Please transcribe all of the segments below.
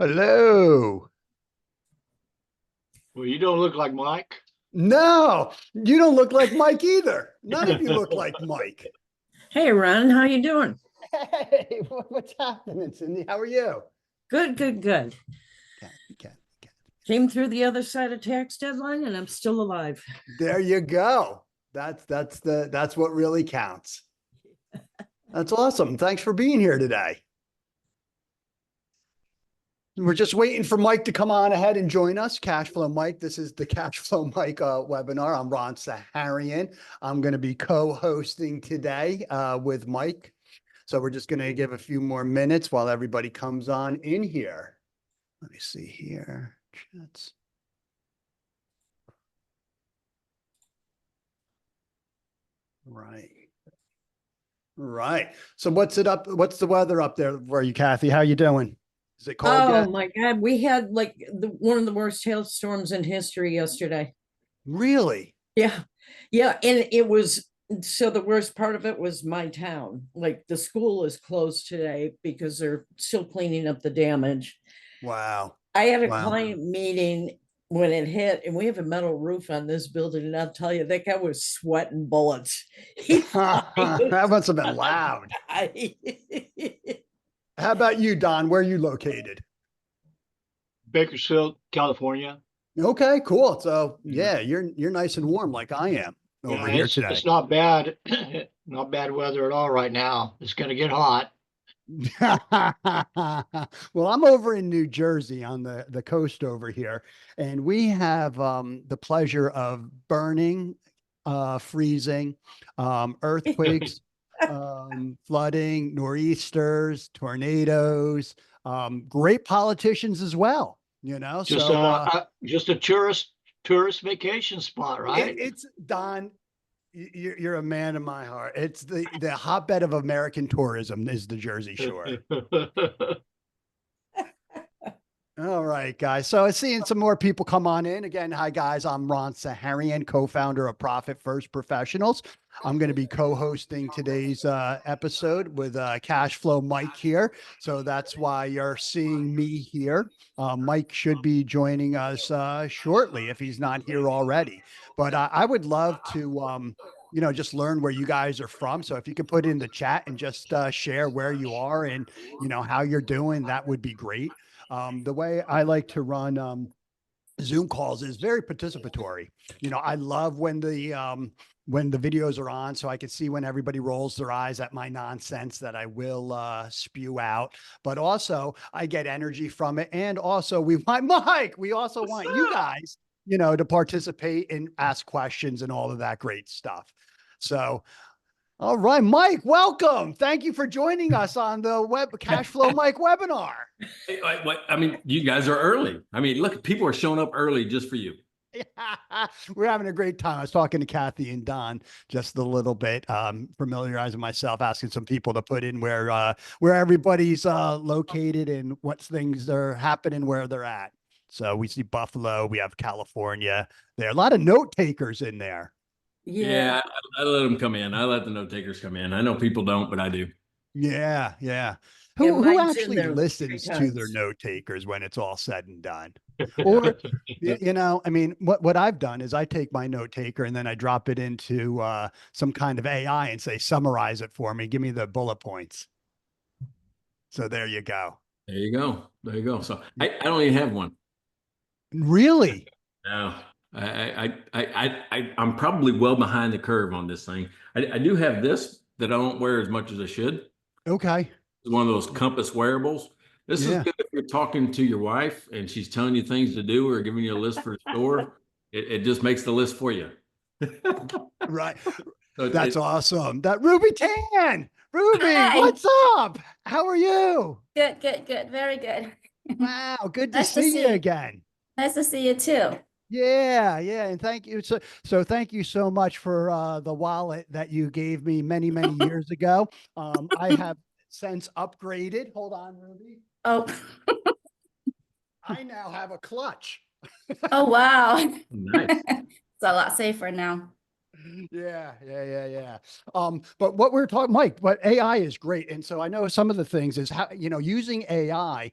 Hello. Well, you don't look like Mike. No, you don't look like Mike either. None of you look like Mike. Hey, Ron, how you doing? Hey, what's happening, Cindy? How are you? Good, good, good. Okay. Came through the other side of tax deadline and I'm still alive. There you go. That's what really counts. That's awesome. Thanks for being here today. We're just waiting for Mike to come on ahead and join us. Cashflow Mike. This is the Cashflow Mike webinar. I'm Ron Saharyan. I'm going to be co-hosting today with Mike. So we're just going to give a few more minutes while everybody comes on in here. Let me see here. Chats. Right. So what's the weather up there for you, Kathy? How you doing? Is it cold yet? Oh my God, we had like one of the worst hailstorms in history yesterday. Really? Yeah. Yeah. And it was, so the worst part of it was my town. Like the school is closed today because they're still cleaning up the damage. Wow. I had a client meeting when it hit, and we have a metal roof on this building, and I'll tell you, that guy was sweating bullets. That must have been loud. How about you, Don? Where are you located? Bakersfield, California. Okay, cool. So yeah, you're nice and warm like I am over here today. It's not bad, not bad weather at all right now. It's going to get hot. Well, I'm over in New Jersey on the coast over here, and we have the pleasure of burning, freezing, earthquakes, flooding, nor'easters, tornadoes, great politicians as well, you know. Just a tourist vacation spot, right? It's Don. You're a man in my heart. It's the hotbed of American tourism is the Jersey Shore. All right, guys. So I'm seeing some more people come on in. Again, hi, guys. I'm Ron Saharyan, co-founder of Profit First Professionals. I'm going to be co-hosting today's episode with Cashflow Mike here. So that's why you're seeing me here. Mike should be joining us shortly if he's not here already. But I would love to, just learn where you guys are from. So if you could put in the chat and just share where you are and, how you're doing, that would be great. The way I like to run Zoom calls is very participatory. I love when the videos are on, so I can see when everybody rolls their eyes at my nonsense that I will spew out. But also, I get energy from it, and also we also want you guys, to participate and ask questions and all of that great stuff. So. All right, Mike, welcome. Thank you for joining us on the Cashflow Mike webinar. I mean, you guys are early. I mean, look, people are showing up early just for you. We're having a great time. I was talking to Kathy and Don just a little bit, familiarizing myself, asking some people to put in where everybody's located and what things are happening where they're at. So we see Buffalo, we have California. There are a lot of note takers in there. Yeah, I let them come in. I let the note takers come in. I know people don't, but I do. Yeah. Who actually listens to their note takers when it's all said and done? Or, I mean, what I've done is I take my note taker and then I drop it into some kind of AI and say, summarize it for me. Give me the bullet points. So there you go. There you go. So I don't even have one. Really? No. I'm probably well behind the curve on this thing. I do have this that I don't wear as much as I should. Okay. It's one of those compass wearables. This is good if you're talking to your wife and she's telling you things to do or giving you a list for a store. It just makes the list for you. Right. So that's awesome. That Ruby Tan. Ruby, hi. What's up? How are you? Good. Very good. Wow. Good to see you again. Nice to see you too. Yeah. And thank you. So thank you so much for the wallet that you gave me many years ago. I have since upgraded. Hold on, Ruby. Oh. I now have a clutch. Oh, wow. Nice. It's a lot safer now. Yeah. But what we're talking, Mike, but AI is great. And so I know some of the things is how, using AI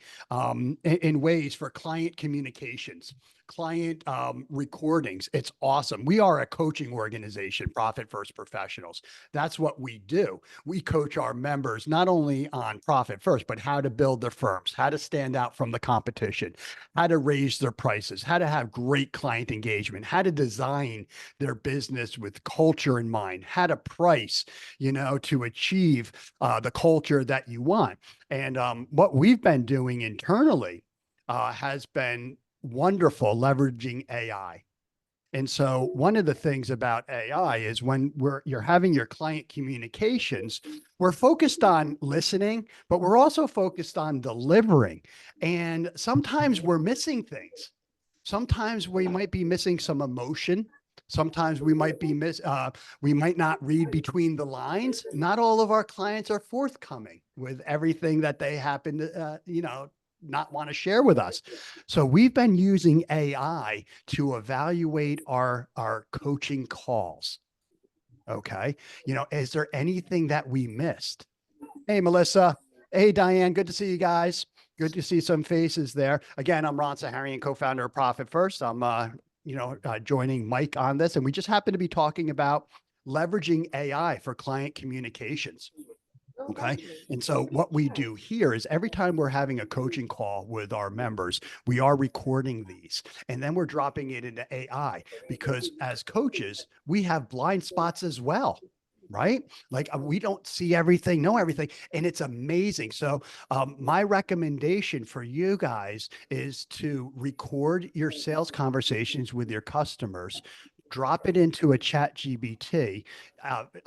in ways for client communications, client recordings. It's awesome. We are a coaching organization, Profit First Professionals. That's what we do. We coach our members not only on Profit First, but how to build their firms, how to stand out from the competition, how to raise their prices, how to have great client engagement, how to design their business with culture in mind, how to price, to achieve the culture that you want. And what we've been doing internally has been wonderful, leveraging AI. And so one of the things about AI is when you're having your client communications, we're focused on listening, but we're also focused on delivering. And sometimes we're missing things. Sometimes we might be missing some emotion. Sometimes we might be we might not read between the lines. Not all of our clients are forthcoming with everything that they happen to, not want to share with us. So we've been using AI to evaluate our coaching calls. Okay. Is there anything that we missed? Hey, Melissa. Hey, Diane. Good to see you guys. Good to see some faces there. Again, I'm Ron Saharyan, co-founder of Profit First. I'm, joining Mike on this, and we just happen to be talking about leveraging AI for client communications. Okay. And so what we do here is every time we're having a coaching call with our members, we are recording these and then we're dropping it into AI because as coaches, we have blind spots as well. Right? Like we don't see everything, know everything. And it's amazing. So my recommendation for you guys is to record your sales conversations with your customers, drop it into a chat GBT,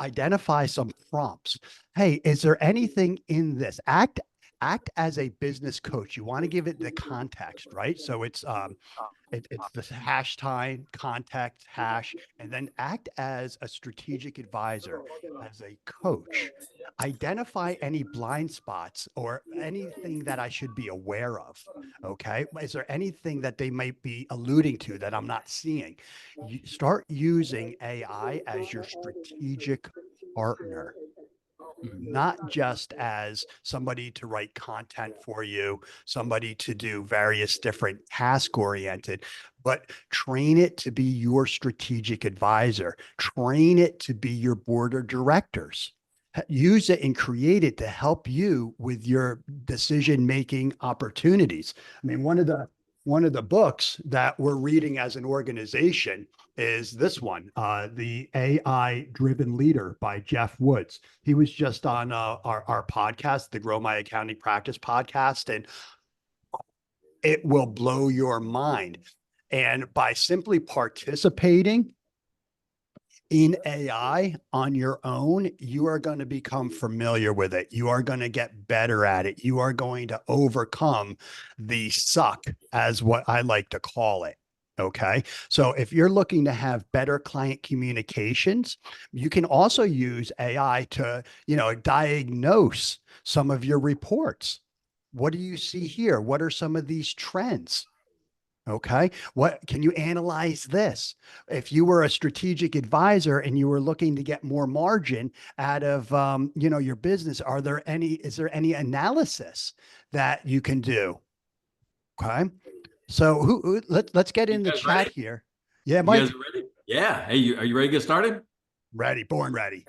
identify some prompts. Hey, is there anything in this? Act as a business coach. You want to give it the context, right? So it's the hash time, context, hash, and then act as a strategic advisor, as a coach. Identify any blind spots or anything that I should be aware of. Okay. Is there anything that they might be alluding to that I'm not seeing? You start using AI as your strategic partner, not just as somebody to write content for you, somebody to do various different task oriented, but train it to be your strategic advisor, train it to be your board of directors. Use it and create it to help you with your decision-making opportunities. I mean, one of the books that we're reading as an organization is this one, The AI Driven Leader by Jeff Woods. He was just on our podcast, the Grow My Accounting Practice podcast, and it will blow your mind. And by simply participating in AI on your own, you are going to become familiar with it. You are going to get better at it. You are going to overcome the suck, as what I like to call it. Okay. So if you're looking to have better client communications, you can also use AI to, diagnose some of your reports. What do you see here? What are some of these trends? Okay. What can you analyze this? If you were a strategic advisor and you were looking to get more margin out of, your business, is there any analysis that you can do? Okay. So let's get in the chat ready? here. Yeah, You Mike. guys ready? Yeah. Hey, are you ready to get started? Ready, born ready.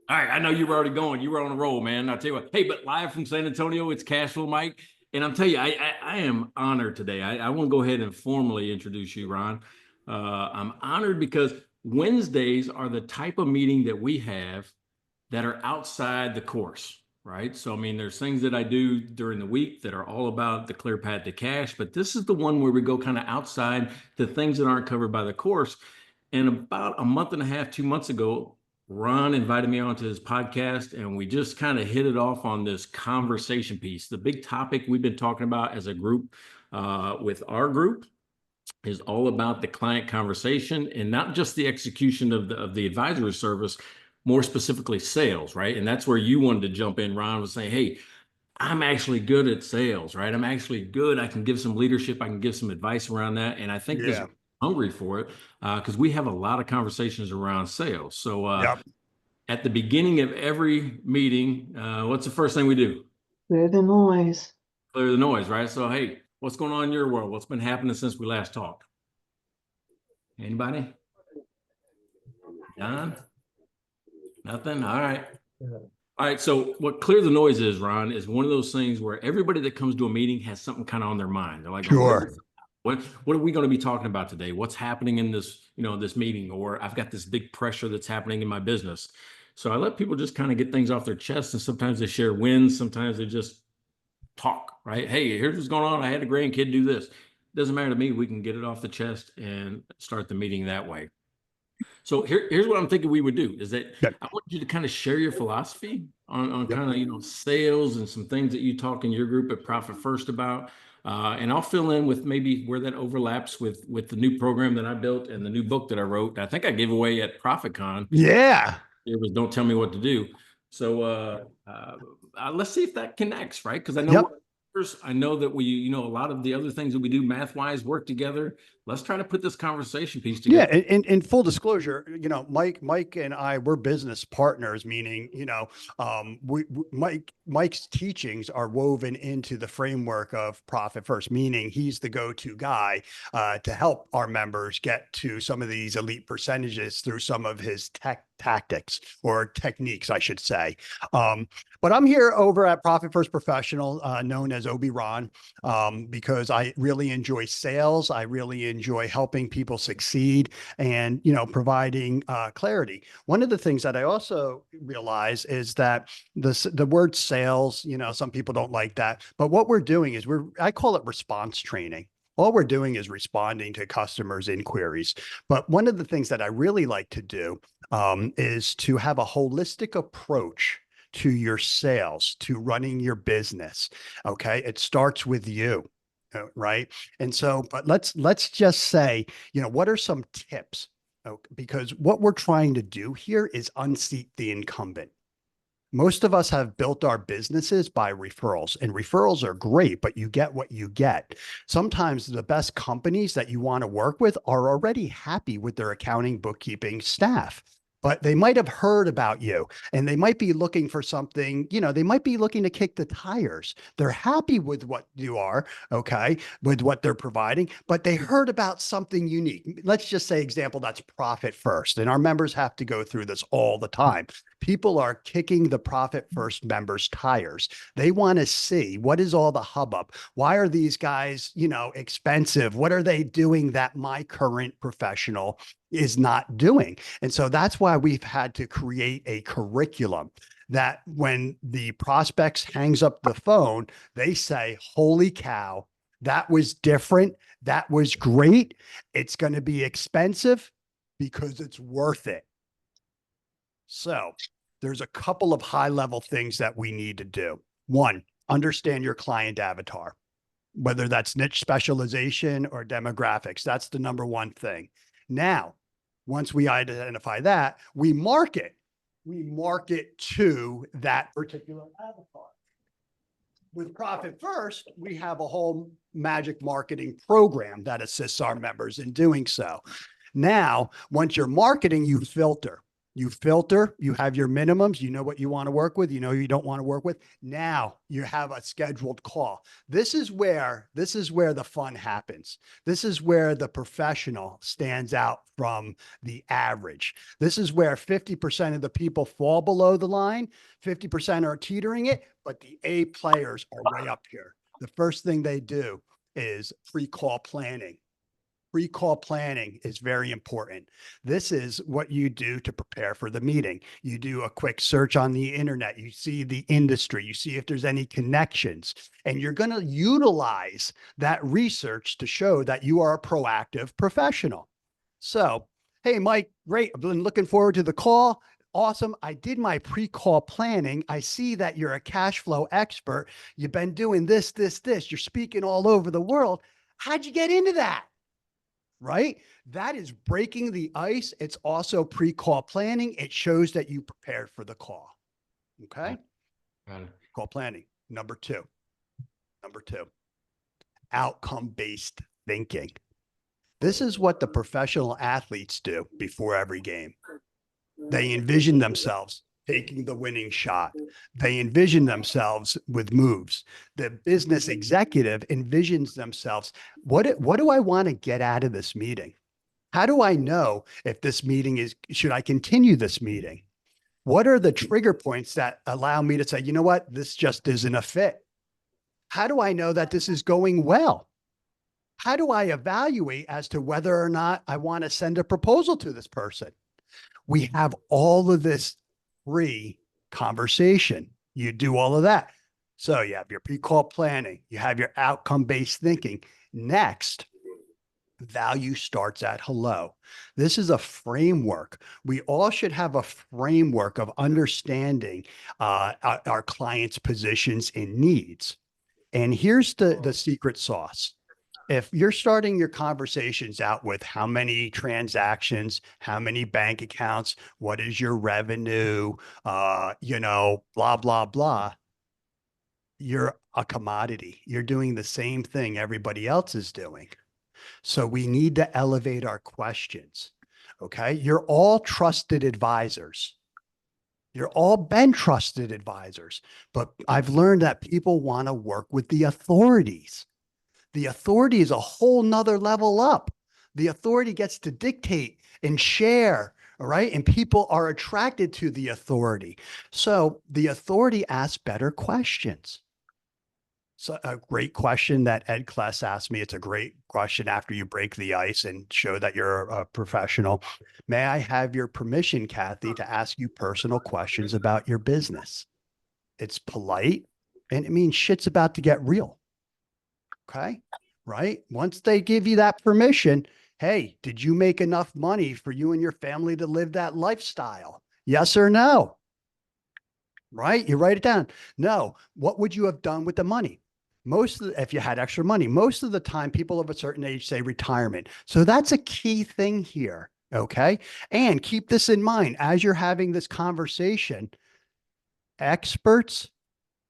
All right. I know you were already going. You were on a roll, man. I'll tell you what. Hey, but live from San Antonio, it's Cashflow Mike. And I'm telling you, I am honored today. I want to go ahead and formally introduce you, Ron. I'm honored because Wednesdays are the type of meeting that we have that are outside the course, right? So, I mean, there's things that I do during the week that are all about the clear path to cash, but this is the one where we go kind of outside the things that aren't covered by the course. And about a month and a half, 2 months ago, Ron invited me onto his podcast and we just kind of hit it off on this conversation piece. The big topic we've been talking about as a group with our group is all about the client conversation and not just the execution of the advisory service, more specifically sales, right? And that's where you wanted to jump in. Ron was saying, hey, I'm actually good at sales, right? I'm actually good. I can give some leadership. I can give some advice around that. And I think this hungry for it because we have a lot of conversations around sales. So at the beginning of every meeting, what's the first thing we do? Clear the noise. Clear the noise, right? So, hey, what's going on in your world? What's been happening since we last talked? Anybody? John? Nothing? All right. All right. So what clear the noise is, Ron, is one of those things where everybody that comes to a meeting has something kind of on their mind. They're like, Sure. what are we going to be talking about today? What's happening in this, this meeting? Or I've got this big pressure that's happening in my business. So I let people just kind of get things off their chest, and sometimes they share wins. Sometimes they just talk, right? Hey, here's what's going on. I had a grandkid do this. Doesn't matter to me. We can get it off the chest and start the meeting that way. So here's what I'm thinking we would do is that I want you to kind of share your philosophy on kind of, sales and some things that you talk in your group at Profit First about. And I'll fill in with maybe where that overlaps with the new program that I built and the new book that I wrote. I think I gave away at ProfitCon. Yeah. It was Don't Tell Me What to Do. So let's see if that connects, right? Because I know I know that we, a lot of the other things that we do math-wise work together. Let's try to put this conversation piece together. Yeah, in full disclosure, Mike and I, we're business partners, meaning, Mike's teachings are woven into the framework of Profit First, meaning he's the go-to guy to help our members get to some of these elite percentages through some of his tactics or techniques, I should say. But I'm here over at Profit First Professional, known as OB Ron, because I really enjoy sales. I really enjoy helping people succeed and, providing clarity. One of the things that I also realize is that the word sales, some people don't like that, but what we're doing is I call it response training. All we're doing is responding to customers' inquiries. But one of the things that I really like to do is to have a holistic approach to your sales, to running your business. Okay. It starts with you. Right. And so, but let's just say, what are some tips? Because what we're trying to do here is unseat the incumbent. Most of us have built our businesses by referrals, and referrals are great, but you get what you get. Sometimes the best companies that you want to work with are already happy with their accounting, bookkeeping staff, but they might have heard about you and they might be looking for something, they might be looking to kick the tires. They're happy with what you are, okay, with what they're providing, but they heard about something unique. Let's just say example, that's Profit First. And our members have to go through this all the time. People are kicking the Profit First members' tires. They want to see what is all the hubbub. Why are these guys, expensive? What are they doing that my current professional is not doing? And so that's why we've had to create a curriculum that when the prospects hangs up the phone, they say, holy cow, that was different. That was great. It's going to be expensive because it's worth it. So there's a couple of high level things that we need to do. One, understand your client avatar, whether that's niche specialization or demographics. That's the number one thing. Now, once we identify that, we market to that particular avatar. With Profit First, we have a whole magic marketing program that assists our members in doing so. Now, once you're marketing, you filter, you have your minimums, you know what you want to work with, you know you don't want to work with. Now you have a scheduled call. This is where the fun happens. This is where the professional stands out from the average. This is where 50% of the people fall below the line, 50% are teetering it, but the A players are way up here. The first thing they do is pre-call planning. Pre-call planning is very important. This is what you do to prepare for the meeting. You do a quick search on the internet. You see the industry. You see if there's any connections, and you're going to utilize that research to show that you are a proactive professional. So, hey, Mike, great. I've been looking forward to the call. Awesome. I did my pre-call planning. I see that you're a cash flow expert. You've been doing this. You're speaking all over the world. How'd you get into that? Right? That is breaking the ice. It's also pre-call planning. It shows that you prepared for the call. Okay. Call planning. Number two, outcome-based thinking. This is what the professional athletes do before every game. They envision themselves taking the winning shot. They envision themselves with moves. The business executive envisions themselves. What do I want to get out of this meeting? How do I know if this meeting should I continue this meeting? What are the trigger points that allow me to say, you know what, this just isn't a fit? How do I know that this is going well? How do I evaluate as to whether or not I want to send a proposal to this person? We have all of this free conversation. You do all of that. So you have your pre-call planning, you have your outcome-based thinking. Next, value starts at hello. This is a framework. We all should have a framework of understanding our clients' positions and needs. And here's the secret sauce. If you're starting your conversations out with how many transactions, how many bank accounts, what is your revenue, blah, blah, blah, you're a commodity. You're doing the same thing everybody else is doing. So we need to elevate our questions. Okay. You're all trusted advisors. You're all been trusted advisors, but I've learned that people want to work with the authorities. The authority is a whole nother level up. The authority gets to dictate and share, all right? And people are attracted to the authority. So the authority asks better questions. So a great question that Ed Kless asked me, it's a great question after you break the ice and show that you're a professional. May I have your permission, Kathy, to ask you personal questions about your business? It's polite and it means shit's about to get real. Okay. Right. Once they give you that permission, hey, did you make enough money for you and your family to live that lifestyle? Yes or no? Right. You write it down. No. What would you have done with the money? If you had extra money, most of the time people of a certain age say retirement. So that's a key thing here. Okay. And keep this in mind as you're having this conversation. Experts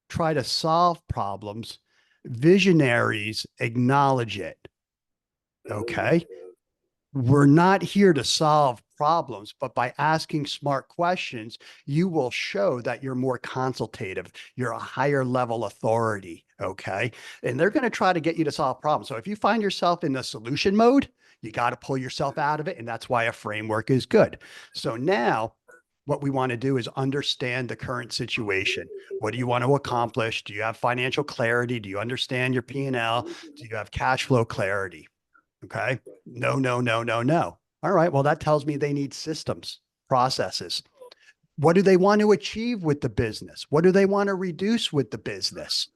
try to solve problems. Visionaries acknowledge it. Okay. We're not here to solve problems, but by asking smart questions, you will show that you're more consultative. You're a higher level authority. Okay. And they're going to try to get you to solve problems. So if you find yourself in the solution mode, you got to pull yourself out of it. And that's why a framework is good. So now what we want to do is understand the current situation. What do you want to accomplish? Do you have financial clarity? Do you understand your P&L? Do you have cash flow clarity? Okay. No, no, no, no, no. All right. Well, that tells me they need systems, processes. What do they want to achieve with the business? What do they want to reduce with the business?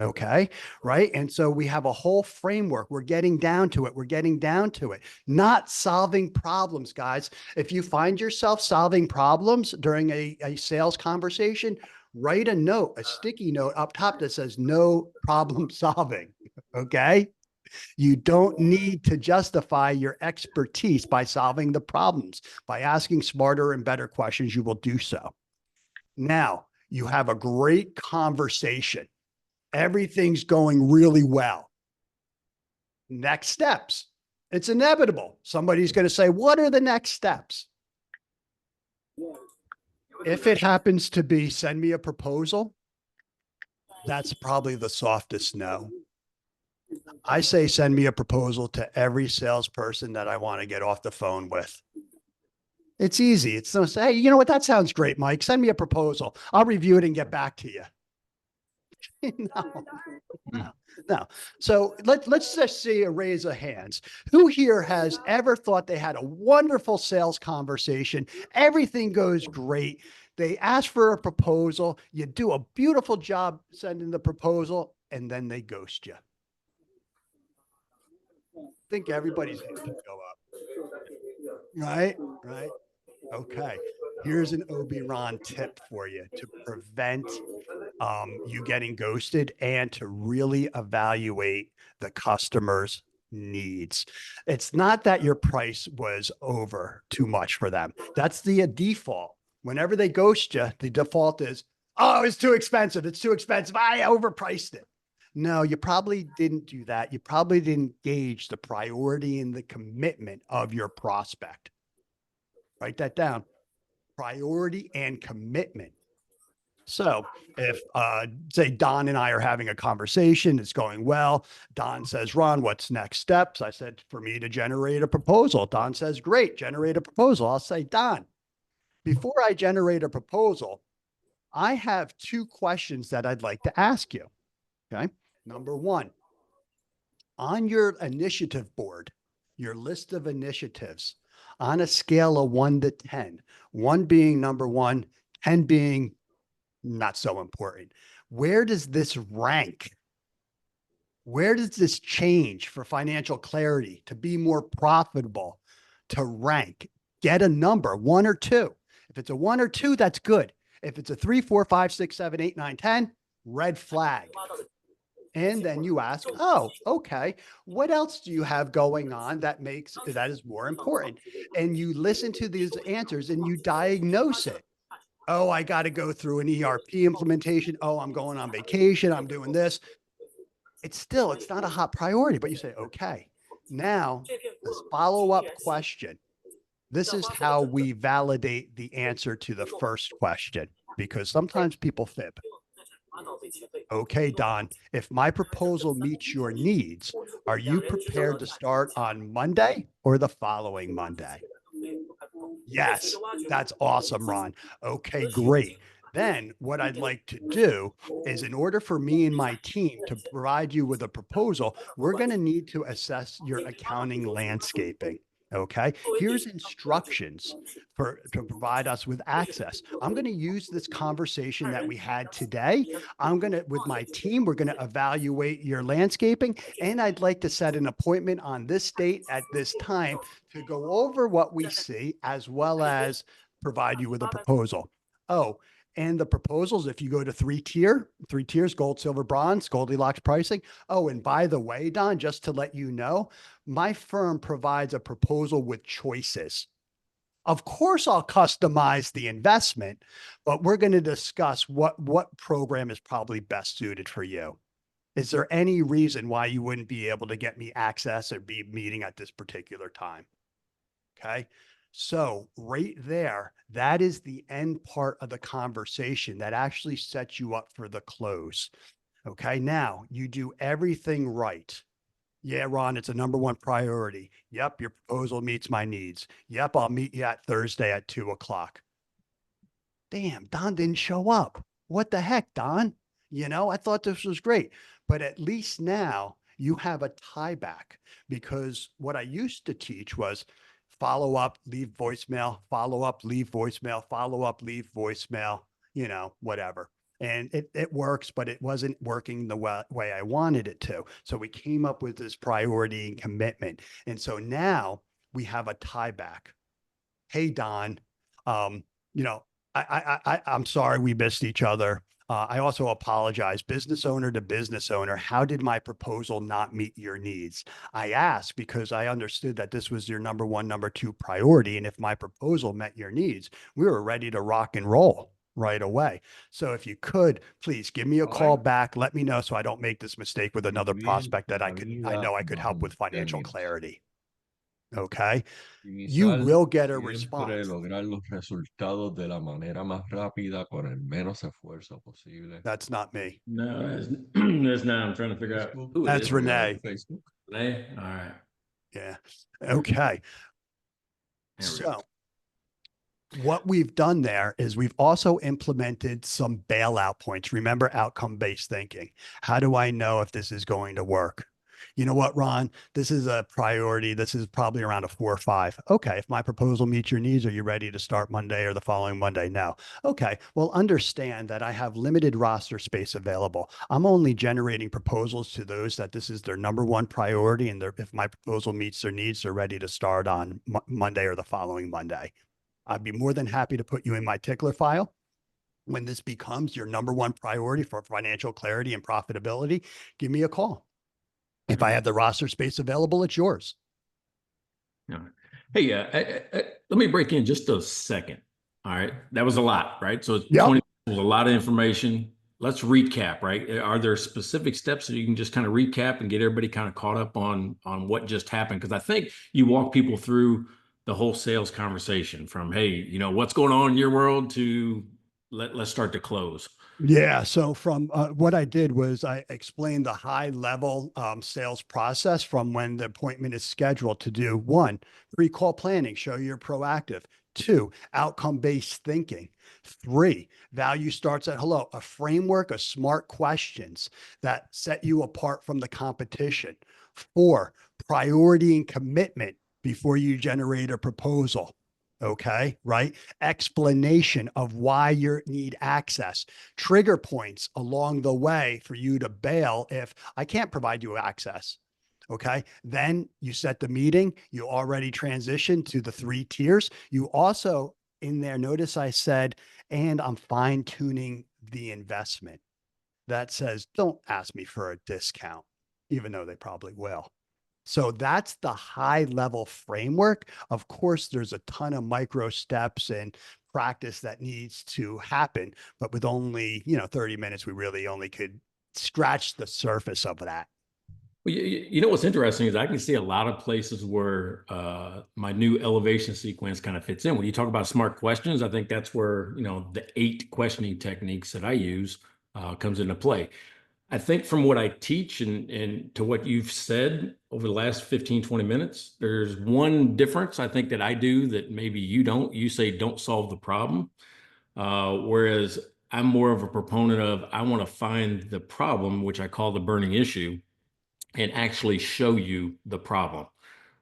Okay. Right. And so we have a whole framework. We're getting down to it. We're getting down to it. Not solving problems, guys. If you find yourself solving problems during a sales conversation, write a note, a sticky note up top that says no problem solving. Okay. You don't need to justify your expertise by solving the problems. By asking smarter and better questions, you will do so. Now you have a great conversation. Everything's going really well. Next steps. It's inevitable. Somebody's going to say, what are the next steps? If it happens to be send me a proposal, that's probably the softest no. I say send me a proposal to every salesperson that I want to get off the phone with. It's easy. It's no say, hey, you know what? That sounds great, Mike. Send me a proposal. I'll review it and get back to you. No. So let's just see a raise of hands. Who here has ever thought they had a wonderful sales conversation? Everything goes great. They ask for a proposal. You do a beautiful job sending the proposal, and then they ghost you. I think everybody's hand can go up. Right? Right. Okay. Here's an Obi-Wan tip for you to prevent you getting ghosted and to really evaluate the customer's needs. It's not that your price was over too much for them. That's the default. Whenever they ghost you, the default is, oh, it's too expensive. It's too expensive. I overpriced it. No, you probably didn't do that. You probably didn't gauge the priority and the commitment of your prospect. Write that down. Priority and commitment. So if say Don and I are having a conversation, it's going well. Don says, Ron, what's next steps? I said, for me to generate a proposal. Don says, great, generate a proposal. I'll say, Don, before I generate a proposal, I have 2 questions that I'd like to ask you. Okay. Number 1, on your initiative board, your list of initiatives, on a scale of 1 to 10, 1 being number 1, 10 being not so important, where does this rank? Where does this change for financial clarity, to be more profitable, to rank? Get a number, 1 or 2. If it's a 1 or 2, that's good. If it's a 3, 4, 5, 6, 7, 8, 9, 10, red flag. And then you ask, oh, okay, what else do you have going on that is more important? And you listen to these answers and you diagnose it. Oh, I got to go through an ERP implementation. Oh, I'm going on vacation. I'm doing this. It's not a hot priority, but you say, okay, now this follow-up question. This is how we validate the answer to the first question, because sometimes people fib. Okay, Don, if my proposal meets your needs, are you prepared to start on Monday or the following Monday? Yes, that's awesome, Ron. Okay, great. Then what I'd like to do is, in order for me and my team to provide you with a proposal, we're going to need to assess your accounting landscaping. Okay, here's instructions to provide us with access. I'm going to use this conversation that we had today. With my team, we're going to evaluate your landscaping, and I'd like to set an appointment on this date at this time to go over what we see, as well as provide you with a proposal. Oh, and the proposals, if you go to 3 tiers, gold, silver, bronze, Goldilocks pricing. Oh, and by the way, Don, just to let you know, my firm provides a proposal with choices. Of course, I'll customize the investment, but we're going to discuss what program is probably best suited for you. Is there any reason why you wouldn't be able to get me access or be meeting at this particular time? Okay. So right there, that is the end part of the conversation that actually sets you up for the close. Okay. Now you do everything right. Yeah, Ron, it's a number 1 priority. Yep. Your proposal meets my needs. Yep. I'll meet you at Thursday at 2:00. Damn, Don didn't show up. What the heck, Don? I thought this was great, but at least now you have a tie back, because what I used to teach was follow up, leave voicemail, follow up, leave voicemail, follow up, leave voicemail, whatever. And it works, but it wasn't working the way I wanted it to. So we came up with this priority and commitment. And so now we have a tie back. Hey, Don, I'm sorry we missed each other. I also apologize, business owner to business owner. How did my proposal not meet your needs? I asked because I understood that this was your number 1, number 2 priority. And if my proposal met your needs, we were ready to rock and roll right away. So if you could, please give me a call back. Let me know so I don't make this mistake with another prospect that I know I could help with financial clarity. Okay. You will get a response. Lograr los resultados de la manera más rápida con el menos esfuerzo posible. That's not me. No, that's not. I'm trying to figure out who it That's is. Renee. Facebook. Renee? All right. Yeah. Okay. There we So go. what we've done there is we've also implemented some bailout points. Remember outcome-based thinking. How do I know if this is going to work? You know what, Ron, this is a priority. This is probably around a 4 or 5. Okay. If my proposal meets your needs, are you ready to start Monday or the following Monday? No. Okay. Well, understand that I have limited roster space available. I'm only generating proposals to those that this is their number 1 priority. And if my proposal meets their needs, they're ready to start on Monday or the following Monday. I'd be more than happy to put you in my tickler file. When this becomes your number 1 priority for financial clarity and profitability, give me a call. If I have the roster space available, it's yours. All right. Hey, let me break in just a second. All right. That was a lot, right? So Yep. 20 was a lot of information. let's recap, right? Are there specific steps that you can just kind of recap and get everybody kind of caught up on what just happened? Because I think you walk people through the whole sales conversation from, hey, you know, what's going on in your world to let's start to close. Yeah. So from what I did was I explained the high level sales process from when the appointment is scheduled to do one, pre-call planning, show you're proactive. Two, outcome-based thinking. Three, value starts at hello, a framework of smart questions that set you apart from the competition. Four, priority and commitment before you generate a proposal. Okay, right? Explanation of why you need access, trigger points along the way for you to bail if I can't provide you access. Okay. Then you set the meeting. You already transitioned to the 3 tiers. You also in there, notice I said, and I'm fine tuning the investment. That says, don't ask me for a discount, even though they probably will. So that's the high level framework. Of course, there's a ton of micro steps and practice that needs to happen, but with only, 30 minutes, we really only could scratch the surface of that. Well, you know what's interesting is I can see a lot of places where my new elevation sequence kind of fits in. When you talk about smart questions, I think that's where, the 8 questioning techniques that I use comes into play. I think from what I teach and to what you've said over the last 15, 20 minutes, there's one difference I think that I do that maybe you don't. You say don't solve the problem, whereas I'm more of a proponent of I want to find the problem, which I call the burning issue, and actually show you the problem,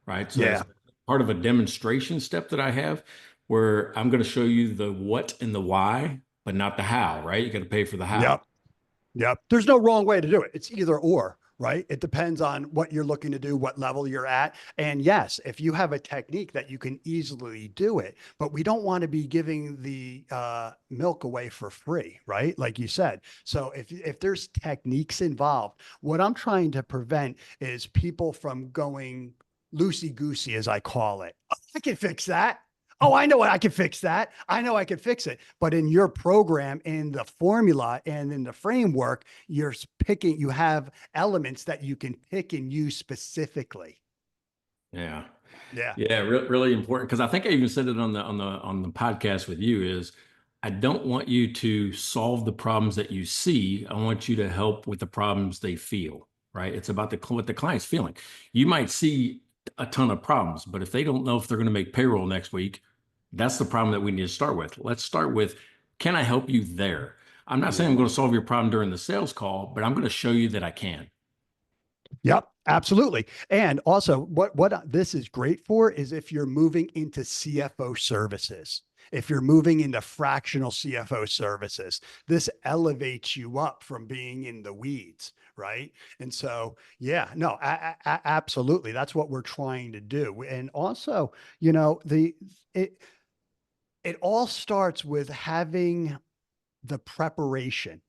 right? So that's part of a demonstration step that I have where I'm going to show you the what and the why, but not the how, right? You got to pay for the how. Yep. Yep. There's no wrong way to do it. It's either or, right? It depends on what you're looking to do, what level you're at. And yes, if you have a technique that you can easily do it, but we don't want to be giving the milk away for free, right? Like you said. So if there's techniques involved, what I'm trying to prevent is people from going loosey-goosey, as I call it. Oh, I can fix that. Oh, I know I can fix that. I know I can fix it. But in your program, in the formula and in the framework, you have elements that you can pick and use specifically. Yeah. Yeah. Yeah. Really important. Cause I think I even said it on the podcast with you is I don't want you to solve the problems that you see. I want you to help with the problems they feel, right? It's about what the client's feeling. You might see a ton of problems, but if they don't know if they're going to make payroll next week, that's the problem that we need to start with. Let's start with, can I help you there? I'm not saying I'm going to solve your problem during the sales call, but I'm going to show you that I can. Yep, absolutely. And also what this is great for is if you're moving into CFO services, if you're moving into fractional CFO services, this elevates you up from being in the weeds, right? And so, yeah, no, absolutely. That's what we're trying to do. And also, it all starts with having the preparation.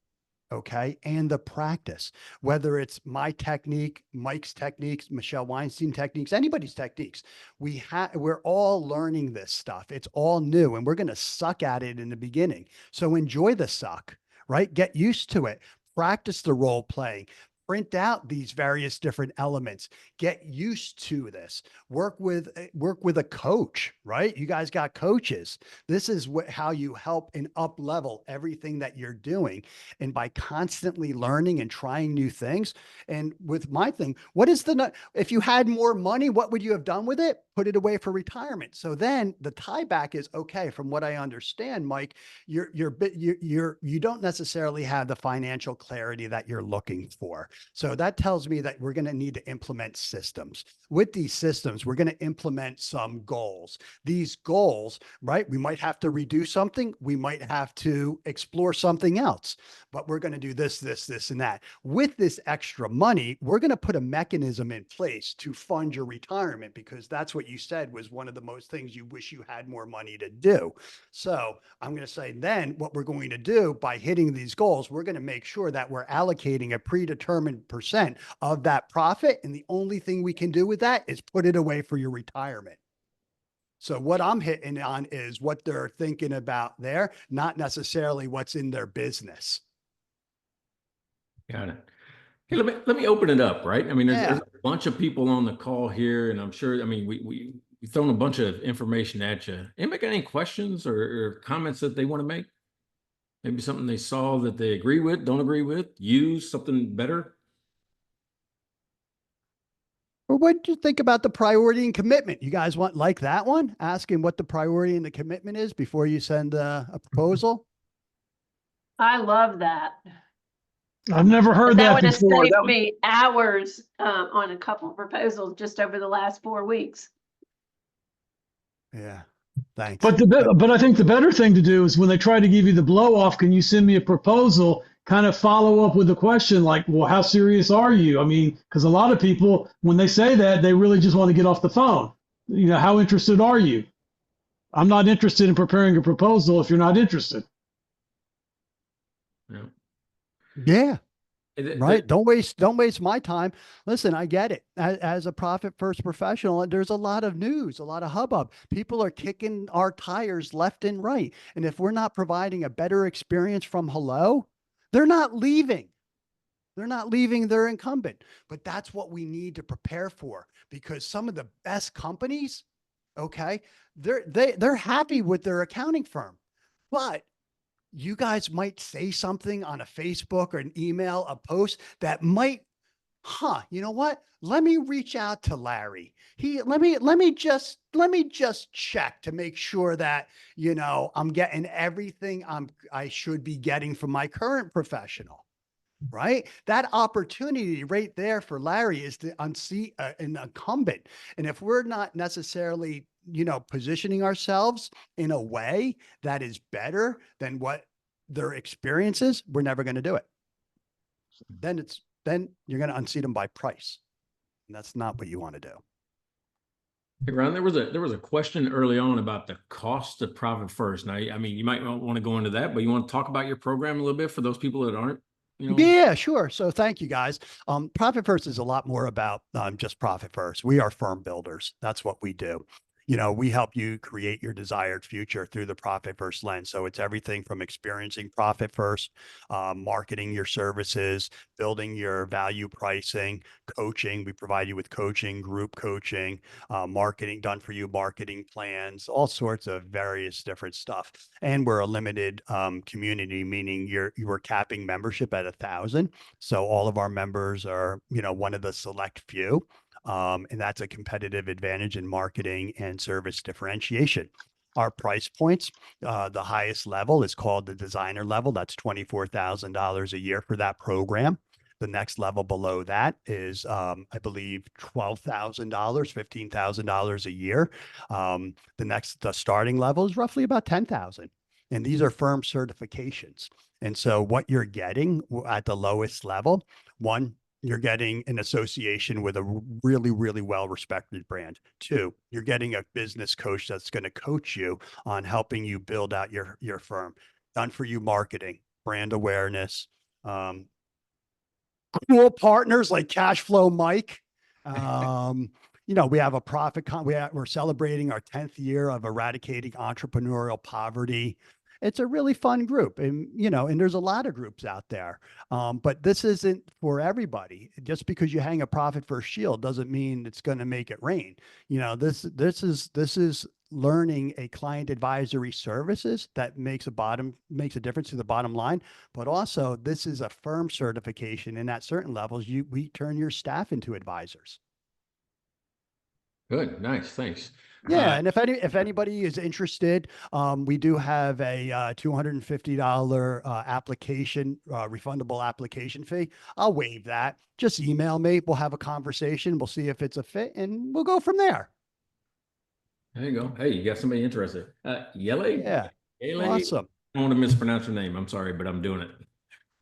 Okay. And the practice, whether it's my technique, Mike's techniques, Michelle Weinstein techniques, anybody's techniques, we're all learning this stuff. It's all new and we're going to suck at it in the beginning. So enjoy the suck, right? Get used to it. Practice the role playing. Print out these various different elements, get used to this, work with a coach, right? You guys got coaches. This is how you help and up level everything that you're doing. And by constantly learning and trying new things. And with my thing, if you had more money, what would you have done with it? Put it away for retirement. So then the tie back is, okay, from what I understand, Mike, you don't necessarily have the financial clarity that you're looking for. So that tells me that we're going to need to implement systems. With these systems, we're going to implement some goals. These goals, right? We might have to reduce something. We might have to explore something else, but we're going to do this, and that. With this extra money, we're going to put a mechanism in place to fund your retirement because that's what you said was one of the most things you wish you had more money to do. So I'm going to say then what we're going to do by hitting these goals, we're going to make sure that we're allocating a predetermined percent of that profit. And the only thing we can do with that is put it away for your retirement. So what I'm hitting on is what they're thinking about there, not necessarily what's in their business. Got it. Hey, let me open it up, right? I mean, there's Yeah. a bunch of people on the call here, and I'm sure, I mean, we've thrown a bunch of information at you. Anybody got any questions or comments that they want to make? Maybe something they saw that they agree with, don't agree with, use something better? Or what do you think about the priority and commitment? You guys want like that one? Asking what the priority and the commitment is before you send a proposal? I love that. I've never heard That that would have before. saved That would, me hours on a couple of proposals just over the last 4 weeks. Yeah. Thanks. but I think the better thing to do is when they try to give you the blow off, can you send me a proposal? Kind of follow up with a question like, well, how serious are you? I mean, because a lot of people, when they say that, they really just want to get off the phone. You know, how interested are you? I'm not interested in preparing a proposal if you're not interested. Yeah. Yeah. It- Right. Don't waste my time. Listen, I get it. As a profit first professional, there's a lot of news, a lot of hubbub. People are kicking our tires left and right. And if we're not providing a better experience from hello, they're not leaving. They're not leaving their incumbent. But that's what we need to prepare for, because some of the best companies, okay, they're happy with their accounting firm. But you guys might say something on a Facebook or an email, a post that might, you know what? Let me reach out to Larry. Let me just check to make sure that, you know, I'm getting everything I should be getting from my current professional. Right? That opportunity right there for Larry is to unseat an incumbent. And if we're not necessarily, you know, positioning ourselves in a way that is better than what their experience is, we're never going to do it. Then you're going to unseat them by price. And that's not what you want to do. Hey, Ron, there was a question early on about the cost of Profit First. Now, I mean, you might not want to go into that, but you want to talk about your program a little bit for those people that aren't, you know? Yeah, sure. So thank you guys. Profit First is a lot more about just Profit First. We are firm builders. That's what we do. You know, we help you create your desired future through the Profit First lens. So it's everything from experiencing Profit First, marketing your services, building your value pricing, coaching. We provide you with coaching, group coaching, marketing, done for you marketing plans, all sorts of various different stuff. And we're a limited community, meaning you're capping membership at 1,000. So all of our members are, you know, one of the select few. And that's a competitive advantage in marketing and service differentiation. Our price points, the highest level is called the designer level. That's $24,000 a year for that program. The next level below that is, I believe, $12,000, $15,000 a year. The starting level is roughly about 10,000. And these are firm certifications. And so what you're getting at the lowest level, one, you're getting an association with a really, really well-respected brand. Two, you're getting a business coach that's going to coach you on helping you build out your firm. Done for you marketing, brand awareness, cool partners like Cashflow Mike. You know, we have a we're celebrating our 10th year of eradicating entrepreneurial poverty. It's a really fun group, and you know, and there's a lot of groups out there, but this isn't for everybody. Just because you hang a Profit First shield doesn't mean it's going to make it rain. You know, this is learning a client advisory services that makes a difference to the bottom line, but also this is a firm certification, and at certain levels, we turn your staff into advisors. Good, nice, thanks. Yeah, and if anybody is interested, we do have a $250 refundable application fee. I'll waive that. Just email me. We'll have a conversation. We'll see if it's a fit, and we'll go from there. There you go. Hey, you got somebody interested. Yele? Yeah, Yele? awesome. I don't want to mispronounce your name. I'm sorry, but I'm doing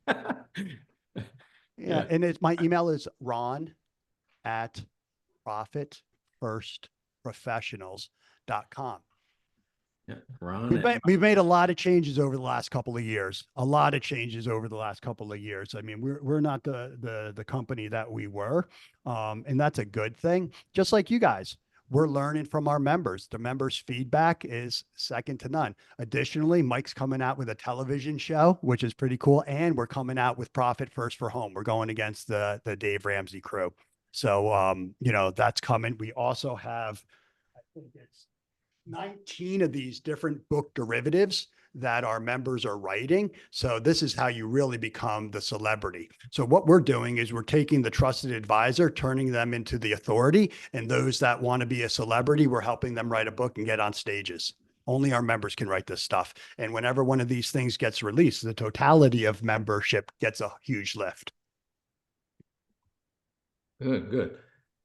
it. Yeah, and my email is ron@profitfirstprofessionals.com. Yeah, Ron. We've made a lot of changes over the last couple of years. I mean, we're not the company that we were, and that's a good thing. Just like you guys, we're learning from our members. The members' feedback is second to none. Additionally, Mike's coming out with a television show, which is pretty cool. And we're coming out with Profit First for Home. We're going against the Dave Ramsey crew. So, you know, that's coming. We also have, I think it's 19 of these different book derivatives that our members are writing. So this is how you really become the celebrity. So what we're doing is we're taking the trusted advisor, turning them into the authority, and those that want to be a celebrity, we're helping them write a book and get on stages. Only our members can write this stuff. And whenever one of these things gets released, the totality of membership gets a huge lift. Good, good.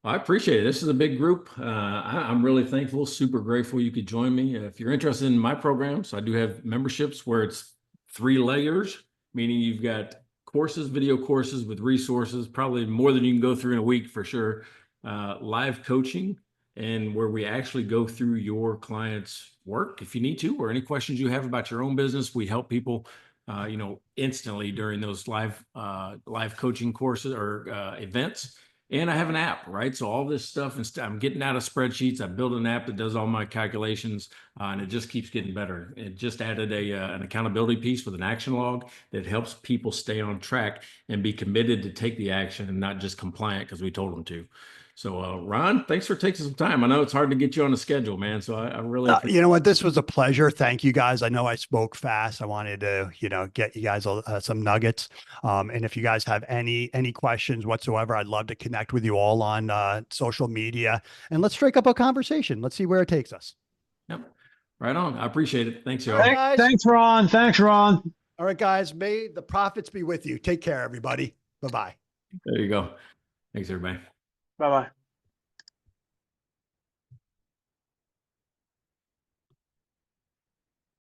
I appreciate it. This is a big group. I'm really thankful, super grateful you could join me. If you're interested in my programs, I do have memberships where it's 3 layers, meaning you've got courses, video courses with resources, probably more than you can go through in a week for sure. Live coaching, and where we actually go through your client's work if you need to, or any questions you have about your own business. We help people, you know, instantly during those live coaching courses or events. And I have an app, right? So all this stuff, I'm getting out of spreadsheets. I built an app that does all my calculations, and it just keeps getting better. It just added an accountability piece with an action log that helps people stay on track and be committed to take the action and not just compliant because we told them to. So, Ron, thanks for taking some time. I know it's hard to get you on the schedule, man. So I really, you know what, this was a pleasure. Thank you guys. I know I spoke fast. I wanted to, you know, get you guys some nuggets. And if you guys have any questions whatsoever, I'd love to connect with you all on social media, and let's strike up a conversation. Let's see where it takes us. yep, right on. I appreciate it. Thanks, y'all. All right, guys. Thanks, Ron. Thanks, Ron. All right, guys, may the profits be with you. Take care, everybody. Bye-bye. There you go. Thanks, everybody. Bye-bye.